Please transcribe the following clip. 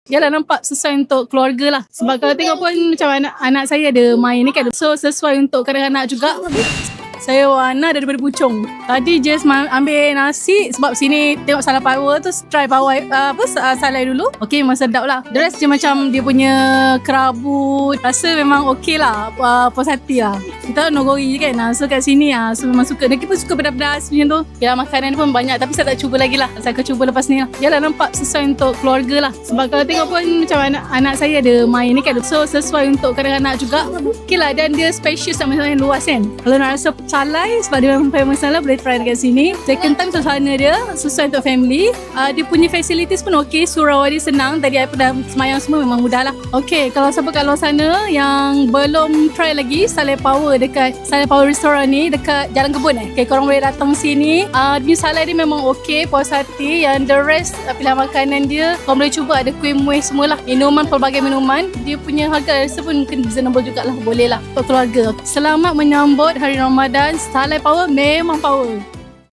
Yalah, nampak sesuai untuk keluarga lah. Sebab kalau tengok pun macam anak saya ada main ni kan. So sesuai untuk kanak-kanak juga. Saya warna daripada Puchong. Tadi just ambil nasi sebab sini tengok Salai Power tu, try power Salai dulu. Okay, memang sedap lah. The rest je macam dia punya kerabu, rasa memang okay lah, puas hati lah. Kita nogori je kan, so kat sini so memang suka. Dan kita pun suka pedas-pedas macam tu. Yalah, makanan pun banyak tapi saya tak cuba lagi lah. Saya akan cuba lepas ni lah. Yalah, nampak sesuai untuk keluarga lah. Sebab kalau tengok pun macam anak saya ada main ni kan. So sesuai untuk kanak-kanak juga. Okay lah, dan dia spacious sama-sama yang luas kan. Kalau nak rasa Salai sebab dia memang famous Salai, boleh try dekat sini. Second time suasana dia sesuai untuk family. Dia punya facilities pun okey, surau dia senang. Tadi I dah semayang semua, memang mudah lah. Okey, kalau siapa kat luar sana yang belum try lagi Salai Power dekat Salai Power Restaurant ni dekat Jalan Kebun okay, korang boleh datang sini. Dia Salai dia memang okey, puas hati. Yang the rest pilihan makanan dia korang boleh cuba, ada kuih muih semualah, minuman, pelbagai minuman. Dia punya harga rasa pun mungkin reasonable jugalah, boleh lah untuk keluarga. Selamat menyambut hari Ramadan. Salai Power memang power.